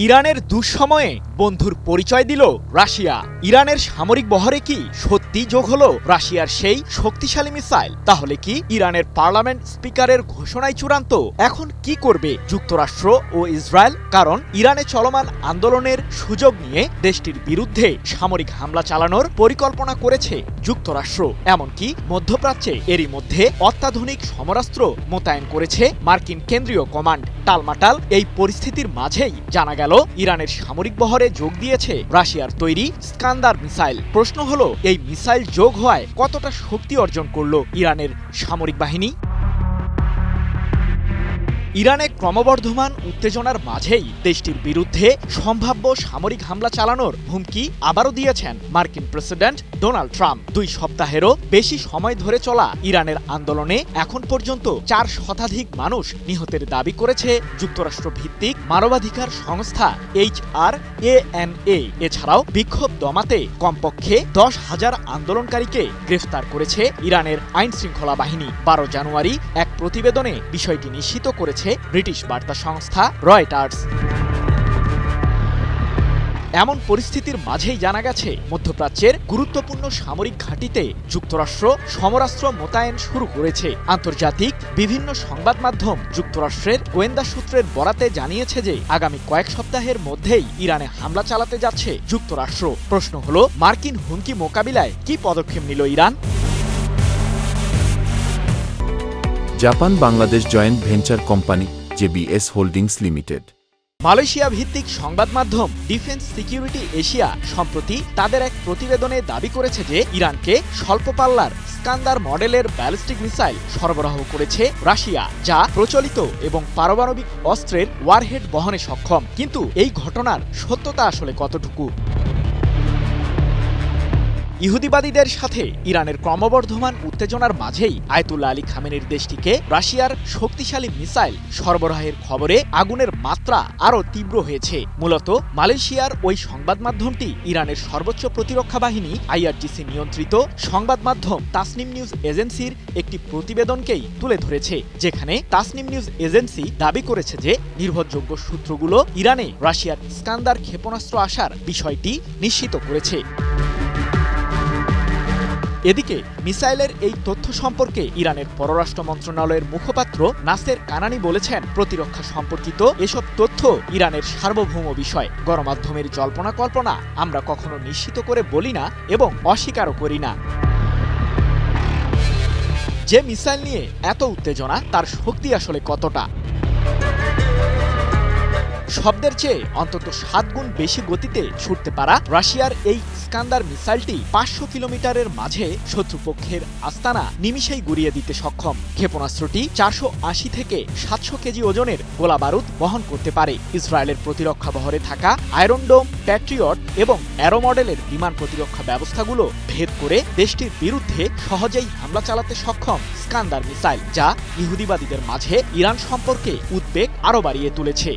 ইরানের দুঃসময়ে বন্ধুর পরিচয় দিল রাশিয়া। ইরানের সামরিক বহরে কি সত্যি যোগ হলো রাশিয়ার সেই শক্তিশালী মিসাইল? তাহলে কি ইরানের পার্লামেন্ট স্পিকারের ঘোষণায় চূড়ান্ত? এখন কি করবে যুক্তরাষ্ট্র ও ইসরায়েল? কারণ ইরানে চলমান আন্দোলনের সুযোগ নিয়ে দেশটির বিরুদ্ধে সামরিক হামলা চালানোর পরিকল্পনা করেছে যুক্তরাষ্ট্র। এমনকি মধ্যপ্রাচ্যে এরই মধ্যে অত্যাধুনিক সমরাস্ত্র মোতায়েন করেছে মার্কিন কেন্দ্রীয় কমান্ড। টালমাটাল এই পরিস্থিতির মাঝেই জানা গেল ইরানের সামরিক বহরে যোগ দিয়েছে রাশিয়ার তৈরি স্কান্দার মিসাইল। প্রশ্ন হলো, এই মিসাইল যোগ হওয়ায় কতটা শক্তি অর্জন করল ইরানের সামরিক বাহিনী? ইরানে ক্রমবর্ধমান উত্তেজনার মাঝেই দেশটির বিরুদ্ধে সম্ভাব্য সামরিক হামলা চালানোর হুমকি আবারও দিয়েছেন মার্কিন প্রেসিডেন্ট ডোনাল্ড ট্রাম্প। 2 সপ্তাহেরও বেশি সময় ধরে চলা ইরানের আন্দোলনে এখন পর্যন্ত 4 শতাধিক মানুষ নিহতের দাবি করেছে যুক্তরাষ্ট্র ভিত্তিক মানবাধিকার সংস্থা HRANA। এছাড়াও বিক্ষোভ দমাতে কমপক্ষে 10,000 আন্দোলনকারীকে গ্রেফতার করেছে ইরানের আইনশৃঙ্খলা বাহিনী। 12 জানুয়ারি এক প্রতিবেদনে বিষয়টি নিশ্চিত করেছে ব্রিটিশ বার্তা সংস্থা রয়টার্স। এমন পরিস্থিতির মাঝেই জানা গেছে মধ্যপ্রাচ্যের গুরুত্বপূর্ণ সামরিক ঘাঁটিতে যুক্তরাষ্ট্র সমরাস্ত্র মোতায়েন শুরু করেছে। আন্তর্জাতিক বিভিন্ন সংবাদ মাধ্যম যুক্তরাষ্ট্রের গোয়েন্দা সূত্রের বরাতে জানিয়েছে যে আগামী কয়েক সপ্তাহের মধ্যেই ইরানে হামলা চালাতে যাচ্ছে যুক্তরাষ্ট্র। প্রশ্ন হলো, মার্কিন হুমকি মোকাবিলায় কি পদক্ষেপ নিল Iran? Japan Bangladesh joint venture company JBS holdings limited. Malaysia ভিত্তিক সংবাদ মাধ্যম ডিফেন্স সিকিউরিটি এশিয়া সম্প্রতি তাদের এক প্রতিবেদনে দাবি করেছে যে ইরানকে স্বল্প পাল্লার স্কান্দার মডেলের ব্যালিস্টিক মিসাইল সরবরাহ করেছে রাশিয়া, যা প্রচলিত এবং পারমাণবিক অস্ত্রের ওয়ারহেড বহনে সক্ষম। কিন্তু এই ঘটনার সত্যতা আসলে কতটুকু? ইহুদিবাদীদের সাথে ইরানের ক্রমবর্ধমান উত্তেজনার মাঝেই আয়াতুল্লাহ আলী খামেনির দেশটিকে রাশিয়ার শক্তিশালী মিসাইল সরবরাহের খবরে আগুনের মাত্রা আরও তীব্র হয়েছে। মূলত মালয়েশিয়ার ওই সংবাদ মাধ্যমটি ইরানের সর্বোচ্চ প্রতিরক্ষা বাহিনী IRGC নিয়ন্ত্রিত সংবাদ মাধ্যম তাসনিম নিউজ এজেন্সির একটি প্রতিবেদনকেই তুলে ধরেছে, যেখানে তাসনিম নিউজ এজেন্সি দাবি করেছে যে নির্ভরযোগ্য সূত্রগুলো ইরানে রাশিয়ার স্কান্দার ক্ষেপণাস্ত্র আসার বিষয়টি নিশ্চিত করেছে। এদিকে মিসাইলের এই তথ্য সম্পর্কে ইরানের পররাষ্ট্র মন্ত্রণালয়ের মুখপাত্র নাসের কানানি বলেছেন, প্রতিরক্ষা সম্পর্কিত এসব তথ্য ইরানের সার্বভৌম বিষয়। গণমাধ্যমের জল্পনা কল্পনা আমরা কখনো নিশ্চিত করে বলি না এবং অস্বীকারও করি না। যে মিসাইল নিয়ে এত উত্তেজনা, তার শক্তি আসলে কতটা? শব্দের চেয়ে অন্তত 7 গুণ বেশি গতিতে ছুটতে পারা রাশিয়ার এই স্কান্দার মিসাইলটি 500 কিলোমিটারের মাঝে শত্রুপক্ষের আস্তানা নিমিষেই গুড়িয়ে দিতে সক্ষম। ক্ষেপণাস্ত্রটি 480 থেকে 700 কেজি ওজনের গোলা বারুদ বহন করতে পারে। ইসরায়েলের প্রতিরক্ষা বহরে থাকা আয়রন ডোম, প্যাট্রিয়ট এবং অ্যারো মডেলের বিমান প্রতিরক্ষা ব্যবস্থাগুলো ভেদ করে দেশটির বিরুদ্ধে সহজেই হামলা চালাতে সক্ষম স্কান্দার মিসাইল, যা ইহুদিবাদীদের মাঝে ইরান সম্পর্কে উদ্বেগ আরও বাড়িয়ে তুলেছে।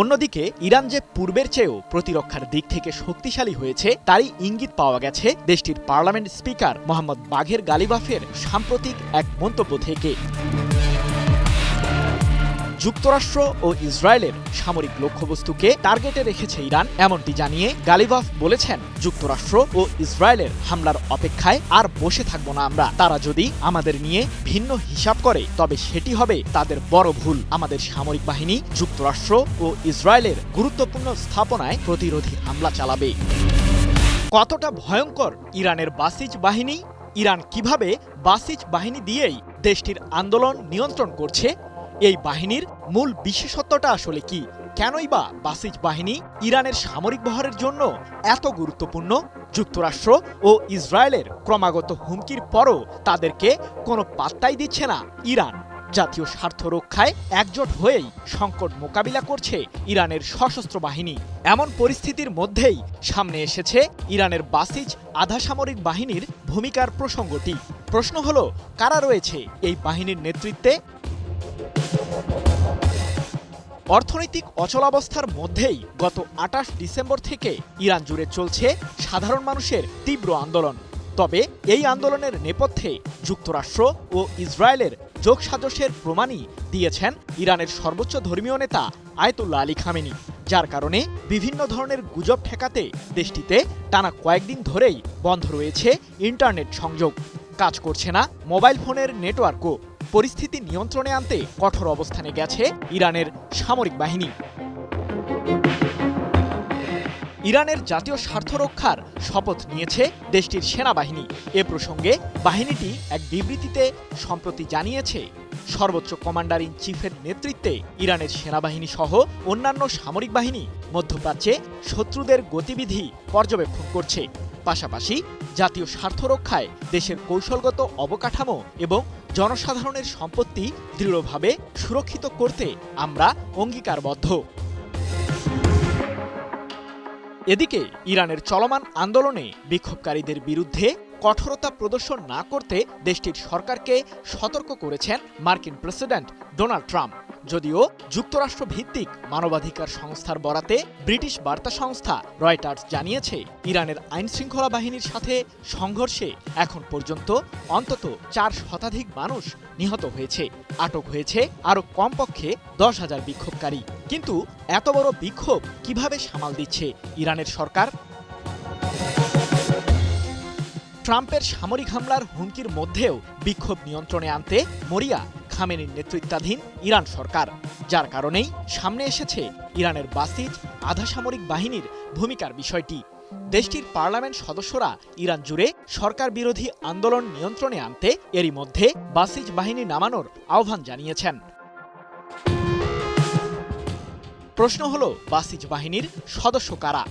অন্যদিকে ইরান যে পূর্বের চেয়েও প্রতিরক্ষার দিক থেকে শক্তিশালী হয়েছে তারই ইঙ্গিত পাওয়া গেছে দেশটির পার্লামেন্ট স্পিকার মোহাম্মদ বাঘের গালিবাফের সাম্প্রতিক এক মন্তব্য থেকে। যুক্তরাষ্ট্র ও ইসরায়েলের সামরিক লক্ষ্যবস্তুকে টার্গেটে রেখেছে ইরান, এমনটি জানিয়ে গালিবাফ বলেছেন, যুক্তরাষ্ট্র ও ইসরায়েলের হামলার অপেক্ষায় আর বসে থাকব না আমরা। তারা যদি আমাদের নিয়ে ভিন্ন হিসাব করে তবে সেটি হবে তাদের বড় ভুল। আমাদের সামরিক বাহিনী যুক্তরাষ্ট্র ও ইসরায়েলের গুরুত্বপূর্ণ স্থাপনায় প্রতিরোধী হামলা চালাবে। কতটা ভয়ঙ্কর ইরানের বাসিজ বাহিনী? ইরান কিভাবে বাসিজ বাহিনী দিয়েই দেশটির আন্দোলন নিয়ন্ত্রণ করছে? এই বাহিনীর মূল বিশেষত্বটা আসলে কি? কেনই বা বাসিজ বাহিনী ইরানের সামরিক বহরের জন্য এত গুরুত্বপূর্ণ? যুক্তরাষ্ট্র ও ইসরায়েলের ক্রমাগত হুমকির পরও তাদেরকে কোনো পাত্তাই দিচ্ছে না ইরান। জাতীয় স্বার্থ রক্ষায় একজোট হয়েই সংকট মোকাবিলা করছে ইরানের সশস্ত্র বাহিনী। এমন পরিস্থিতির মধ্যেই সামনে এসেছে ইরানের বাসিজ আধা সামরিক বাহিনীর ভূমিকার প্রসঙ্গটি। প্রশ্ন হলো, কারা রয়েছে এই বাহিনীর নেতৃত্বে? অর্থনৈতিক অচলাবস্থার মধ্যেই গত 28 ডিসেম্বর থেকে ইরান জুড়ে চলছে সাধারণ মানুষের তীব্র আন্দোলন। তবে এই আন্দোলনের নেপথ্যে যুক্তরাষ্ট্র ও ইসরায়েলের যোগসাজশের প্রমাণই দিয়েছেন ইরানের সর্বোচ্চ ধর্মীয় নেতা আয়াতুল্লাহ আলী খামেনি, যার কারণে বিভিন্ন ধরনের গুজব ঠেকাতে দেশটিতে টানা কয়েকদিন ধরেই বন্ধ রয়েছে ইন্টারনেট সংযোগ, কাজ করছে না মোবাইল ফোনের নেটওয়ার্কও। পরিস্থিতি নিয়ন্ত্রণে আনতে কঠোর অবস্থানে গেছে ইরানের সামরিক বাহিনী। ইরানের জাতীয় স্বার্থ রক্ষার শপথ নিয়েছে দেশটির সেনাবাহিনী। এ প্রসঙ্গে বাহিনীটি এক বিবৃতিতে সম্প্রতি জানিয়েছে, সর্বোচ্চ কমান্ডার ইন চিফের নেতৃত্বে ইরানের সেনাবাহিনী সহ অন্যান্য সামরিক বাহিনী মধ্যপ্রাচ্যে শত্রুদের গতিবিধি পর্যবেক্ষণ করছে। পাশাপাশি জাতীয় স্বার্থ রক্ষায় দেশের কৌশলগত অবকাঠামো এবং জনসাধারণের সম্পত্তি দৃঢ়ভাবে সুরক্ষিত করতে আমরা অঙ্গীকারবদ্ধ। এদিকে ইরানের চলমান আন্দোলনে বিক্ষোভকারীদের বিরুদ্ধে কঠোরতা প্রদর্শন না করতে দেশটির সরকারকে সতর্ক করেছেন মার্কিন প্রেসিডেন্ট ডোনাল্ড ট্রাম্প। যদিও যুক্তরাষ্ট্র ভিত্তিক মানবাধিকার সংস্থার বরাতে ব্রিটিশ বার্তা সংস্থা রয়টার্স জানিয়েছে, ইরানের আইনশৃঙ্খলা বাহিনীর সাথে সংঘর্ষে এখন পর্যন্ত অন্তত 4 শতাধিক মানুষ নিহত হয়েছে, আটক হয়েছে আরও কমপক্ষে 10,000 বিক্ষোভকারী। কিন্তু এত বড় বিক্ষোভ কিভাবে সামাল দিচ্ছে ইরানের সরকার? ট্রাম্পের সামরিক হামলার হুমকির মধ্যেও বিক্ষোভ নিয়ন্ত্রণে আনতে মরিয়া খামেনির নেতৃত্বাধীন ইরান সরকার, যার কারণেই সামনে এসেছে ইরানের বাসিজ আধা সামরিক বাহিনীর ভূমিকার বিষয়টি। দেশটির পার্লামেন্ট সদস্যরা ইরান জুড়ে সরকার বিরোধী আন্দোলন নিয়ন্ত্রণে আনতে এরই মধ্যে বাসিজ বাহিনী নামানোর আহ্বান জানিয়েছেন। প্রশ্ন হলো, বাসিজ বাহিনীর সদস্য কারা?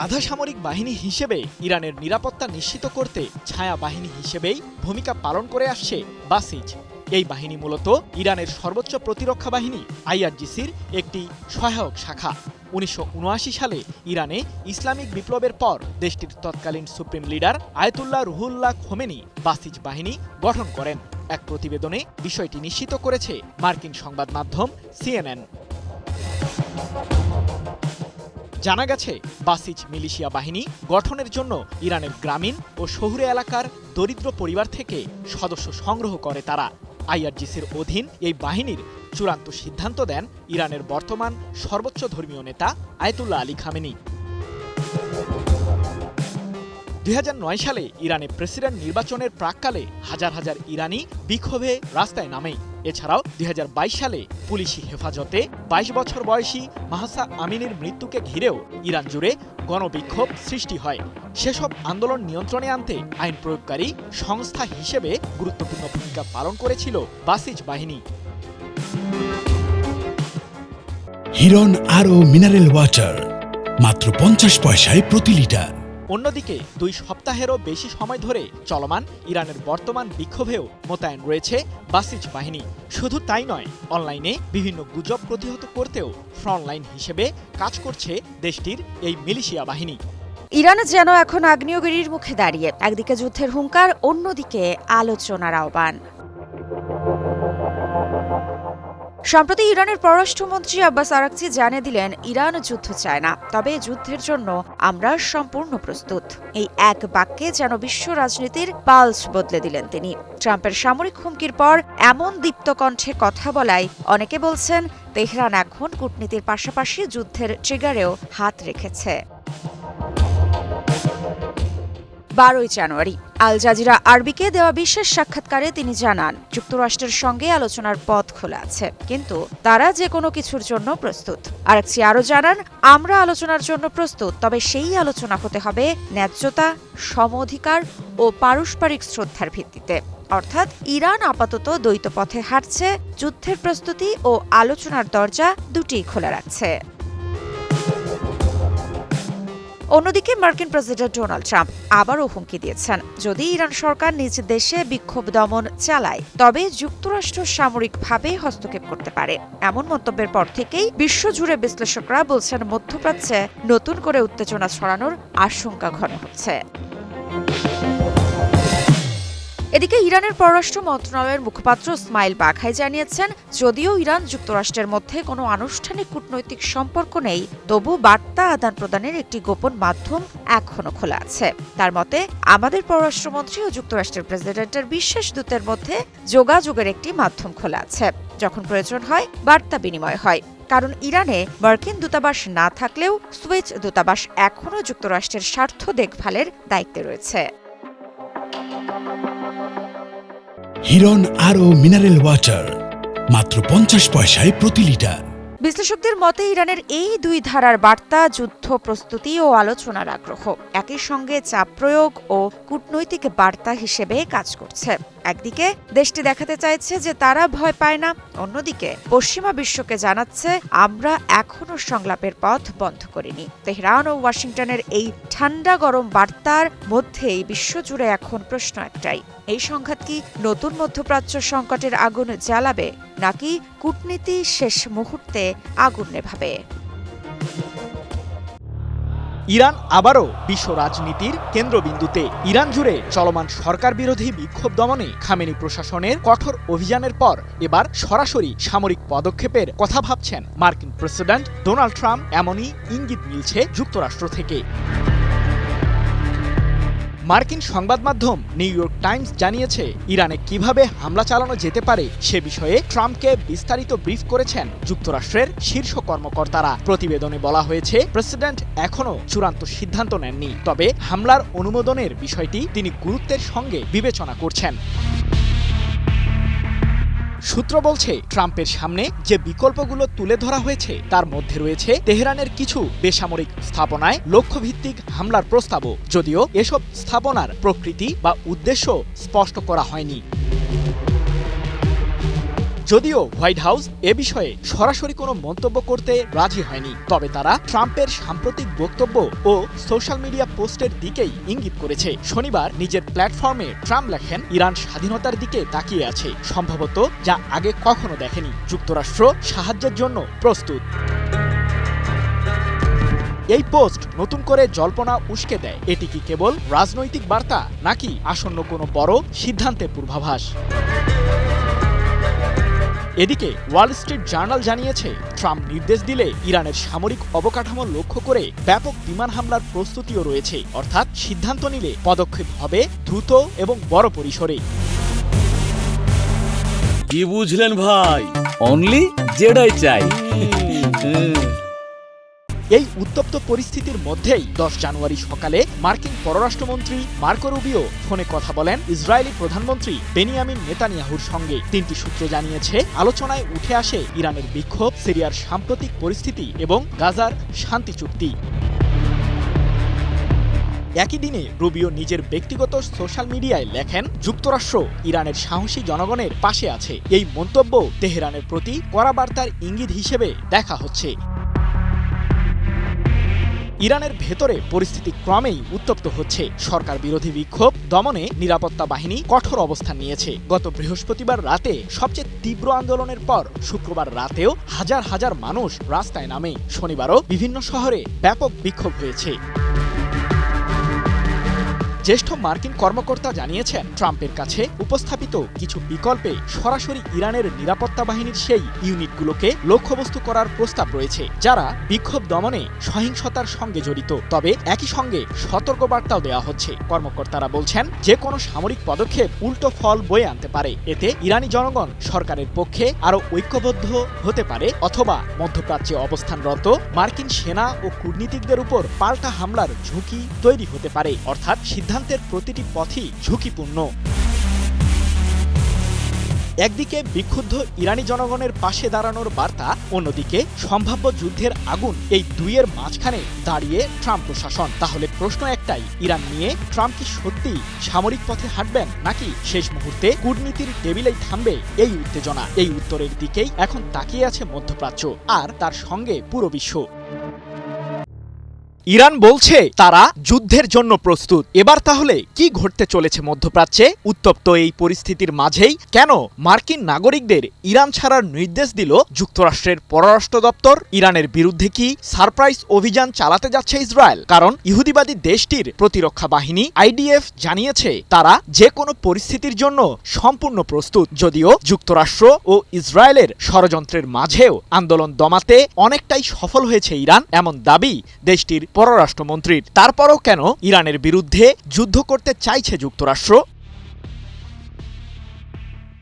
আধা সামরিক বাহিনী হিসেবে ইরানের নিরাপত্তা নিশ্চিত করতে ছায়া বাহিনী হিসেবেই ভূমিকা পালন করে আসছে বাসিজ। এই বাহিনী মূলত ইরানের সর্বোচ্চ প্রতিরক্ষা বাহিনী আইআরজিসির একটি সহায়ক শাখা। 1979 সালে ইরানে ইসলামিক বিপ্লবের পর দেশটির তৎকালীন supreme leader Ayatollah Ruhullah Khomeini Basij বাহিনী গঠন করেন। এক প্রতিবেদনে বিষয়টি নিশ্চিত করেছে মার্কিন সংবাদ মাধ্যম সিএনএন। জানা গেছে, বাসিজ মিলিশিয়া বাহিনী গঠনের জন্য ইরানের গ্রামীণ ও শহুরে এলাকার দরিদ্র পরিবার থেকে সদস্য সংগ্রহ করে তারা। আইআরজিসির অধীন এই বাহিনীর চূড়ান্ত সিদ্ধান্ত দেন ইরানের বর্তমান সর্বোচ্চ ধর্মীয় নেতা আয়াতুল্লাহ আলী খামেনি। 2009 সালে ইরানে প্রেসিডেন্ট নির্বাচনের প্রাক্কালে হাজার হাজার ইরানি বিক্ষোভে রাস্তায় নামে। এছাড়াও 2022 সালে পুলিশি হেফাজতে 22 বছর বয়সী মাহসা আমিনের মৃত্যুকে ঘিরেও ইরান জুড়ে গণবিক্ষোভ সৃষ্টি হয়। সেসব আন্দোলন নিয়ন্ত্রণে আনতে আইন প্রয়োগকারী সংস্থা হিসেবে গুরুত্বপূর্ণ ভূমিকা পালন করেছিল বাসিজ বাহিনী। হিরন আরও মিনারেল ওয়াটার মাত্র 50 পয়সায় প্রতি লিটার। অন্যদিকে 2 সপ্তাহেরও বেশি সময় ধরে চলমান ইরানের বর্তমান বিক্ষোভেও মোতায়েন রয়েছে বাসিজ বাহিনী। শুধু তাই নয়, অনলাইনে বিভিন্ন গুজব প্রতিহত করতেও ফ্রন্টলাইন হিসেবে কাজ করছে দেশটির এই মিলিশিয়া বাহিনী। ইরান যেন এখন আগ্নেয়গিরির মুখে দাঁড়িয়ে, একদিকে যুদ্ধের হুঙ্কার, অন্যদিকে আলোচনার আহ্বান। সম্প্রতি ইরানের পররাষ্ট্রমন্ত্রী আব্বাস আরাকচি জানিয়ে দিলেন, ইরান যুদ্ধ চায় না, তবে যুদ্ধের জন্য আমরা সম্পূর্ণ প্রস্তুত। এই এক বাক্যে যেন বিশ্ব রাজনীতির পালস বদলে দিলেন তিনি। ট্রাম্পের সামরিক হুমকির পর এমন দীপ্ত কণ্ঠে কথা বলায় অনেকে বলছেন, তেহরান এখন কূটনীতির পাশাপাশি যুদ্ধের ট্রিগারেও হাত রেখেছে। 12 জানুয়ারি আল জাজিরা আরবিকে দেওয়া বিশেষ সাক্ষাৎকারে তিনি জানান, যুক্তরাষ্ট্রের সঙ্গে আলোচনার পথ খোলা আছে, কিন্তু তারা যে কোনো কিছুর জন্য প্রস্তুত। আরাকচি আরও জানান, আমরা আলোচনার জন্য প্রস্তুত, তবে সেই আলোচনা হতে হবে ন্যায্যতা, সম অধিকার ও পারস্পরিক শ্রদ্ধার ভিত্তিতে। অর্থাৎ ইরান আপাতত দ্বৈত পথে হাঁটছে, যুদ্ধের প্রস্তুতি ও আলোচনার দরজা দুটিই খোলা রাখছে। অন্যদিকে মার্কিন প্রেসিডেন্ট ডোনাল্ড ট্রাম্প আবারও হুমকি দিয়েছেন, যদি ইরান সরকার নিজ দেশে বিক্ষোভ দমন চালায় তবে যুক্তরাষ্ট্র সামরিকভাবে হস্তক্ষেপ করতে পারে। এমন মন্তব্যের পর থেকেই বিশ্বজুড়ে বিশ্লেষকরা বলছেন, মধ্যপ্রাচ্যে নতুন করে উত্তেজনা ছড়ানোর আশঙ্কা ঘন হচ্ছে। এদিকে ইরানের পররাষ্ট্র মন্ত্রণালয়ের মুখপাত্র ইসমাইল বাঘাই জানিয়েছেন, যদিও ইরান যুক্তরাষ্ট্রের মধ্যে কোনো আনুষ্ঠানিক কূটনৈতিক সম্পর্ক নেই, তবু বার্তা আদান প্রদানের একটি গোপন মাধ্যম এখনো খোলা আছে। তার মতে, আমাদের পররাষ্ট্রমন্ত্রী ও যুক্তরাষ্ট্রের প্রেসিডেন্টের বিশেষ দূতের মধ্যে যোগাযোগের একটি মাধ্যম খোলা আছে। যখন প্রয়োজন হয়, বার্তা বিনিময় হয়। কারণ ইরানে মার্কিন দূতাবাস না থাকলেও সুইস দূতাবাস এখনও যুক্তরাষ্ট্রের স্বার্থ দেখভালের দায়িত্বে রয়েছে। হিরন আরও মিনারেল ওয়াটার মাত্র 50 পয়সায় প্রতি লিটার। বিশ্লেষকদের মতে, ইরানের এই দুই ধারার বার্তা যুদ্ধ প্রস্তুতি ও আলোচনার আগ্রহ একই সঙ্গে চাপ প্রয়োগ ও কূটনৈতিক বার্তা হিসেবে কাজ করছে। একদিকে দেশটি দেখাতে চাইছে যে তারা ভয় পায় না, অন্যদিকে পশ্চিমা বিশ্বকে জানাচ্ছে আমরা এখনো সংলাপের পথ বন্ধ করিনি। তেহরান ও ওয়াশিংটনের এই ঠান্ডা গরম বার্তার মধ্যেই বিশ্বজুড়ে এখন প্রশ্ন একটাই, এই সংঘাত কি নতুন মধ্যপ্রাচ্য সংকটের আগুন জ্বালাবে, নাকি কূটনীতি শেষ মুহূর্তে আগুন নেভাবে? ইরান আবারও বিশ্ব রাজনীতির কেন্দ্রবিন্দুতে। ইরান জুড়ে চলমান সরকার বিরোধী বিক্ষোভ দমনে খামেনি প্রশাসনের কঠোর অভিযানের পর এবার সরাসরি সামরিক পদক্ষেপের কথা ভাবছেন মার্কিন প্রেসিডেন্ট ডোনাল্ড ট্রাম্প, এমনই ইঙ্গিত মিলছে যুক্তরাষ্ট্র থেকে। মার্কিন সংবাদ মাধ্যম নিউ ইয়র্ক টাইমস জানিয়েছে, ইরানে কিভাবে হামলা চালানো যেতে পারে সে বিষয়ে ট্রাম্পকে বিস্তারিত ব্রিফ করেছেন যুক্তরাষ্ট্রের শীর্ষ কর্মকর্তারা। প্রতিবেদনে বলা হয়েছে, প্রেসিডেন্ট এখনও চূড়ান্ত সিদ্ধান্ত নেননি, তবে হামলার অনুমোদনের বিষয়টি তিনি গুরুত্বের সঙ্গে বিবেচনা করছেন। সূত্র বলছে, ট্রাম্পের সামনে যে বিকল্পগুলো তুলে ধরা হয়েছে তার মধ্যে রয়েছে তেহরানের কিছু বেসামরিক স্থাপনায় লক্ষ্যভিত্তিক হামলার প্রস্তাবও, যদিও এসব স্থাপনার প্রকৃতি বা উদ্দেশ্য স্পষ্ট করা হয়নি। যদিও হোয়াইট হাউস এ বিষয়ে সরাসরি কোনো মন্তব্য করতে রাজি হয়নি, তবে তারা ট্রাম্পের সাম্প্রতিক বক্তব্য ও সোশ্যাল মিডিয়া পোস্টের দিকেই ইঙ্গিত করেছে। শনিবার নিজের প্ল্যাটফর্মে ট্রাম্প লেখেন, ইরান স্বাধীনতার দিকে তাকিয়ে আছে, সম্ভবত যা আগে কখনো দেখেনি। যুক্তরাষ্ট্র সাহায্যের জন্য প্রস্তুত। এই পোস্ট নতুন করে জল্পনা উস্কে দেয়, এটি কি কেবল রাজনৈতিক বার্তা নাকি আসন্ন কোনো বড় সিদ্ধান্তের পূর্বাভাস? এদিকে ওয়াল স্ট্রিট জার্নাল জানিয়েছে, ট্রাম্প নির্দেশ দিলে ইরানের সামরিক অবকাঠামো লক্ষ্য করে ব্যাপক বিমান হামলার প্রস্তুতিও রয়েছে, অর্থাৎ সিদ্ধান্ত নিলে পদক্ষেপ হবে দ্রুত এবং বড় পরিসরে। কি বুঝলেন ভাই? অনলি জেডাই চাই। এই উত্তপ্ত পরিস্থিতির মধ্যেই 10 জানুয়ারি সকালে মার্কিন পররাষ্ট্রমন্ত্রী মার্কো রুবিও ফোনে কথা বলেন ইসরায়েলি প্রধানমন্ত্রী বেনিয়ামিন নেতানিয়াহুর সঙ্গে। 3টি সূত্র জানিয়েছে, আলোচনায় উঠে আসে ইরানের বিক্ষোভ, সিরিয়ার সাম্প্রতিক পরিস্থিতি এবং গাজার শান্তি চুক্তি। একই দিনে রুবিও নিজের ব্যক্তিগত সোশ্যাল মিডিয়ায় লেখেন, যুক্তরাষ্ট্র ইরানের সাহসী জনগণের পাশে আছে। এই মন্তব্য তেহরানের প্রতি কড়া বার্তার ইঙ্গিত হিসেবে দেখা হচ্ছে। ইরানের ভেতরে পরিস্থিতি ক্রমেই উত্তপ্ত হচ্ছে। সরকার বিরোধী বিক্ষোভ দমনে নিরাপত্তা বাহিনী কঠোর অবস্থান নিয়েছে। গত বৃহস্পতিবার রাতে সবচেয়ে তীব্র আন্দোলনের পর শুক্রবার রাতেও হাজার হাজার মানুষ রাস্তায় নামে। শনিবারও বিভিন্ন শহরে ব্যাপক বিক্ষোভ হয়েছে। জ্যেষ্ঠ মার্কিন কর্মকর্তা জানিয়েছেন, ট্রাম্পের কাছে উপস্থাপিত কিছু বিকল্পে সরাসরি ইরানের নিরাপত্তা বাহিনীর সেই ইউনিটগুলোকে লক্ষ্যবস্তু করার প্রস্তাব রয়েছে, যারা বিক্ষোভ দমনে সহিংসতার সঙ্গে জড়িত। তবে একই সঙ্গে সতর্কবার্তাও দেওয়া হচ্ছে। কর্মকর্তারা বলছেন, যে কোনো সামরিক পদক্ষেপ উল্টো ফল বয়ে আনতে পারে। এতে ইরানি জনগণ সরকারের পক্ষে আরও ঐক্যবদ্ধ হতে পারে, অথবা মধ্যপ্রাচ্যে অবস্থানরত মার্কিন সেনা ও কূটনীতিকদের উপর পাল্টা হামলার ঝুঁকি তৈরি হতে পারে। অর্থাৎ সিদ্ধান্তের প্রতিটি পথই ঝুঁকিপূর্ণ। একদিকে বিক্ষুব্ধ ইরানি জনগণের পাশে দাঁড়ানোর বার্তা, অন্যদিকে সম্ভাব্য যুদ্ধের আগুন। এই দুইয়ের মাঝখানে দাঁড়িয়ে ট্রাম্প প্রশাসন। তাহলে প্রশ্ন একটাই, ইরান নিয়ে ট্রাম্প কি সত্যি সামরিক পথে হাঁটবেন, নাকি শেষ মুহূর্তে কূটনীতির টেবিলেই থামবে এই উত্তেজনা? এই উত্তরের দিকেই এখন তাকিয়ে আছে মধ্যপ্রাচ্য আর তার সঙ্গে পুরো বিশ্ব। ইরান বলছে তারা যুদ্ধের জন্য প্রস্তুত। এবার তাহলে কি ঘটতে চলেছে মধ্যপ্রাচ্যে? উত্তপ্ত এই পরিস্থিতির মাঝেই কেন মার্কিন নাগরিকদের ইরান ছাড়ার নির্দেশ দিল যুক্তরাষ্ট্রের পররাষ্ট্র দপ্তর? ইরানের বিরুদ্ধে কি সারপ্রাইজ অভিযান চালাতে যাচ্ছে ইসরায়েল? কারণ ইহুদিবাদী দেশটির প্রতিরক্ষা বাহিনী IDF জানিয়েছে তারা যে কোনো পরিস্থিতির জন্য সম্পূর্ণ প্রস্তুত। যদিও যুক্তরাষ্ট্র ও ইসরায়েলের ষড়যন্ত্রের মাঝেও আন্দোলন দমাতে অনেকটাই সফল হয়েছে ইরান, এমন দাবি দেশটির পররাষ্ট্রমন্ত্রীর। তারপরও কেন ইরানের বিরুদ্ধে যুদ্ধ করতে চাইছে যুক্তরাষ্ট্র?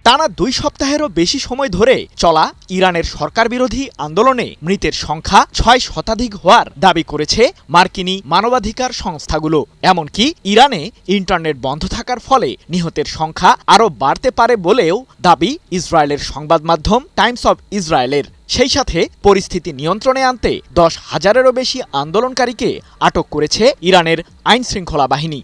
টানা 2 সপ্তাহেরও বেশি সময় ধরে চলা ইরানের সরকার বিরোধী আন্দোলনে মৃতের সংখ্যা 6 শতাধিক হওয়ার দাবি করেছে মার্কিনী মানবাধিকার সংস্থাগুলো। এমনকি ইরানে ইন্টারনেট বন্ধ থাকার ফলে নিহতের সংখ্যা আরও বাড়তে পারে বলেও দাবি ইসরায়েলের সংবাদ মাধ্যম টাইমস অব ইসরায়েলের। সেই সাথে পরিস্থিতি নিয়ন্ত্রণে আনতে 10,000-এরও বেশি আন্দোলনকারীকে আটক করেছে ইরানের আইনশৃঙ্খলা বাহিনী।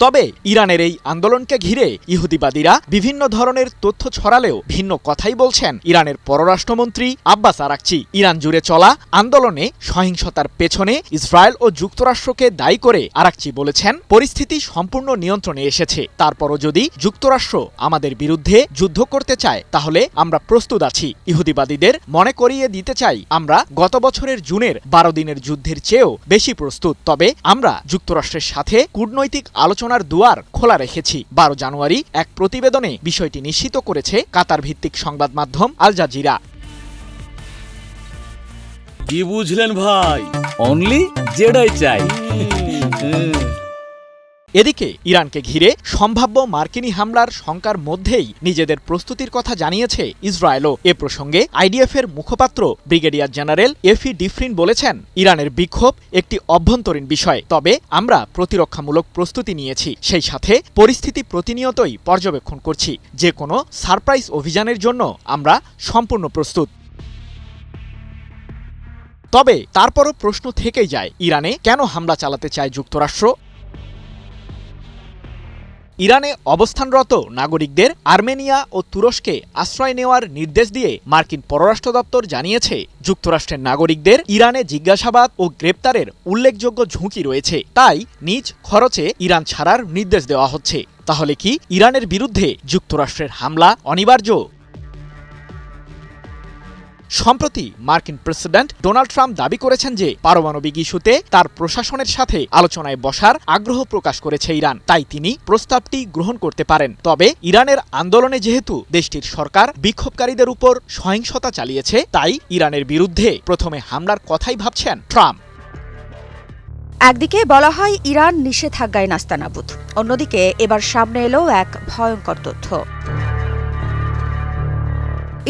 তবে ইরানের এই আন্দোলনকে ঘিরে ইহুদিবাদীরা বিভিন্ন ধরনের তথ্য ছড়ালেও ভিন্ন কথাই বলছেন ইরানের পররাষ্ট্রমন্ত্রী আব্বাস আরাকচি। ইরান জুড়ে চলা আন্দোলনে সহিংসতার পেছনে ইসরায়েল ও যুক্তরাষ্ট্রকে দায়ী করে আরাকচি বলেছেন, পরিস্থিতি সম্পূর্ণ নিয়ন্ত্রণে এসেছে। তারপরও যদি যুক্তরাষ্ট্র আমাদের বিরুদ্ধে যুদ্ধ করতে চায় তাহলে আমরা প্রস্তুত আছি। ইহুদিবাদীদের মনে করিয়ে দিতে চাই, আমরা গত বছরের জুনের 12 দিনের যুদ্ধের চেয়েও বেশি প্রস্তুত। তবে আমরা যুক্তরাষ্ট্রের সাথে কূটনৈতিক আলোচনার দুয়ার খোলা রেখেছি। 12 জানুয়ারি এক প্রতিবেদনে বিষয়টি নিশ্চিত করেছে কাতার ভিত্তিক সংবাদ মাধ্যম আল জাজিরা। কি বুঝলেন ভাই? অনলি যেটাই চাই। এদিকে ইরানকে ঘিরে সম্ভাব্য মার্কিনী হামলার শঙ্কার মধ্যেই নিজেদের প্রস্তুতির কথা জানিয়েছে ইসরায়েলও। এ প্রসঙ্গে IDF এর মুখপাত্র ব্রিগেডিয়ার জেনারেল এফি ডিফরিন বলেছেন, ইরানের বিক্ষোভ একটি অভ্যন্তরীণ বিষয়, তবে আমরা প্রতিরক্ষামূলক প্রস্তুতি নিয়েছি। সেই সাথে পরিস্থিতি প্রতিনিয়তই পর্যবেক্ষণ করছি। যে কোনো সারপ্রাইজ অভিযানের জন্য আমরা সম্পূর্ণ প্রস্তুত। তবে তারপরও প্রশ্ন থেকেই যায়, ইরানে কেন হামলা চালাতে চায় যুক্তরাষ্ট্র? ইরানে অবস্থানরত নাগরিকদের আর্মেনিয়া ও তুরস্কে আশ্রয় নেওয়ার নির্দেশ দিয়ে মার্কিন পররাষ্ট্র দপ্তর জানিয়েছে, যুক্তরাষ্ট্রের নাগরিকদের ইরানে জিজ্ঞাসাবাদ ও গ্রেপ্তারের উল্লেখযোগ্য ঝুঁকি রয়েছে। তাই নিজ খরচে ইরান ছাড়ার নির্দেশ দেওয়া হচ্ছে। তাহলে কি ইরানের বিরুদ্ধে যুক্তরাষ্ট্রের হামলা অনিবার্য? সম্প্রতি মার্কিন প্রেসিডেন্ট ডোনাল্ড ট্রাম্প দাবি করেছেন যে পারমাণবিক ইস্যুতে তার প্রশাসনের সাথে আলোচনায় বসার আগ্রহ প্রকাশ করেছে ইরান, তাই তিনি প্রস্তাবটি গ্রহণ করতে পারেন। তবে ইরানের আন্দোলনে যেহেতু দেশটির সরকার বিক্ষোভকারীদের উপর সহিংসতা চালিয়েছে, তাই ইরানের বিরুদ্ধে প্রথমে হামলার কথাই ভাবছেন ট্রাম্প। একদিকে বলা হয় ইরান নিষেধাজ্ঞায় নাস্তানাবুদ, অন্যদিকে এবার সামনে এলো এক ভয়ঙ্কর তথ্য।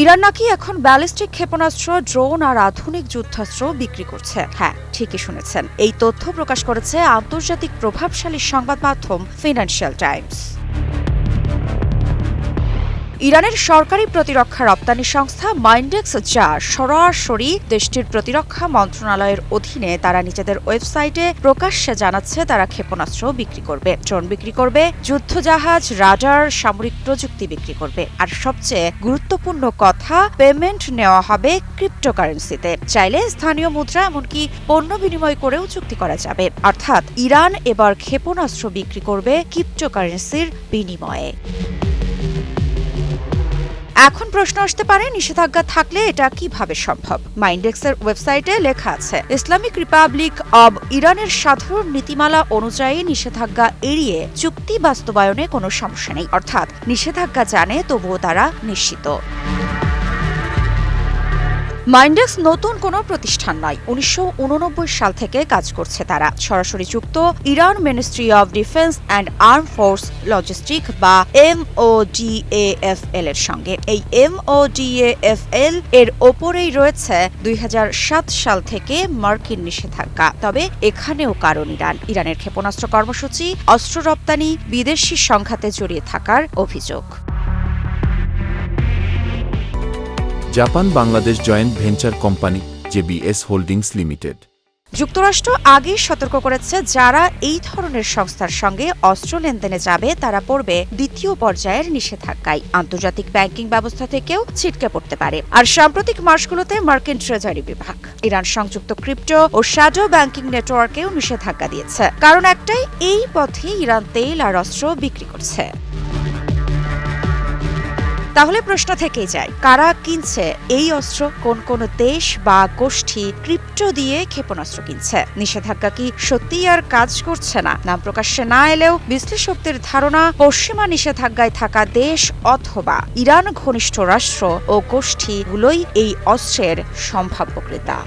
ইরান নাকি এখন ব্যালিস্টিক ক্ষেপণাস্ত্র, ড্রোন আর আধুনিক যুদ্ধাস্ত্র বিক্রি করছে। হ্যাঁ, ঠিকই শুনেছেন। এই তথ্য প্রকাশ করেছে আন্তর্জাতিক প্রভাবশালী সংবাদ মাধ্যম ফিনান্সিয়াল টাইমস। ইরানের সরকারি প্রতিরক্ষা রপ্তানি সংস্থা মাইন্ডেক্স, যা সরাসরি দেশটির প্রতিরক্ষা মন্ত্রণালয়ের অধীনে, তারা নিজেদের ওয়েবসাইটে প্রকাশ্যে জানাচ্ছে তারা ক্ষেপণাস্ত্র বিক্রি করবে, ড্রোন বিক্রি করবে, যুদ্ধজাহাজ, রাডার, সামরিক প্রযুক্তি বিক্রি করবে। আর সবচেয়ে গুরুত্বপূর্ণ কথা, পেমেন্ট নেওয়া হবে ক্রিপ্টোকারেন্সিতে। চাইলে স্থানীয় মুদ্রা এমনকি পণ্য বিনিময় করেও চুক্তি করা যাবে। অর্থাৎ ইরান এবার ক্ষেপণাস্ত্র বিক্রি করবে ক্রিপ্টোকারেন্সির বিনিময়ে। এখন প্রশ্ন আসতে পারে, নিষেধাজ্ঞা থাকলে এটা কিভাবে সম্ভব? মাইন্ডেক্সের ওয়েবসাইটে লেখা আছে, ইসলামিক রিপাবলিক অব ইরানের সাধারণ নীতিমালা অনুযায়ী নিষেধাজ্ঞা এড়িয়ে চুক্তি বাস্তবায়নে কোনো সমস্যা নেই। অর্থাৎ নিষেধাজ্ঞা জানে, তবুও তারা নিশ্চিত। মাইন্ডেক্স নতুন কোনো প্রতিষ্ঠান নয়, 1989 সাল থেকে কাজ করছে তারা। সরাসরি যুক্ত Iran ministry of defence and arm force logistic বা MODAFL এর সঙ্গে। এই MODAFL এর ওপরেই রয়েছে 2007 সাল থেকে মার্কিন নিষেধাজ্ঞা। তবে এখানেও কারণ ইরানের ক্ষেপণাস্ত্র কর্মসূচি, অস্ত্র রপ্তানি, বিদেশি সংঘাতে জড়িয়ে থাকার অভিযোগ। Japan Bangladesh joint venture company JBS holdings limited. যুক্তরাষ্ট্র আগেই সতর্ক করেছে যারা এই ধরনের সংস্থার সঙ্গে অস্ত্র লেনদেনে যাবে তারা পড়বে দ্বিতীয় পর্যায়ের নিষেধাজ্ঞায়। আন্তর্জাতিক ব্যাংকিং ব্যবস্থা থেকেও ছিটকে পড়তে পারে। আর সাম্প্রতিক মাসগুলোতে মার্কিন ট্রেজারি বিভাগ ইরান সংযুক্ত ক্রিপ্টো ও শ্যাডো ব্যাংকিং নেটওয়ার্কেও নিষেধাজ্ঞা দিয়েছে। কারণ একটাই, এই পথে ইরান তেল আর অস্ত্র বিক্রি করছে। তাহলে প্রশ্ন থেকেই যায়, কারা কিনছে এই অস্ত্র? কোন দেশ বা গোষ্ঠী ক্রিপ্টো দিয়ে ক্ষেপণাস্ত্র কিনছে? নিষেধাজ্ঞা কি সত্যিই আর কাজ করছে না? নাম প্রকাশ্যে না এলেও বিশ্লেষকদের ধারণা, পশ্চিমা নিষেধাজ্ঞায় থাকা দেশ অথবা ইরান ঘনিষ্ঠ রাষ্ট্র ও গোষ্ঠীগুলোই এই অস্ত্রের সম্ভাব্য ক্রেতা।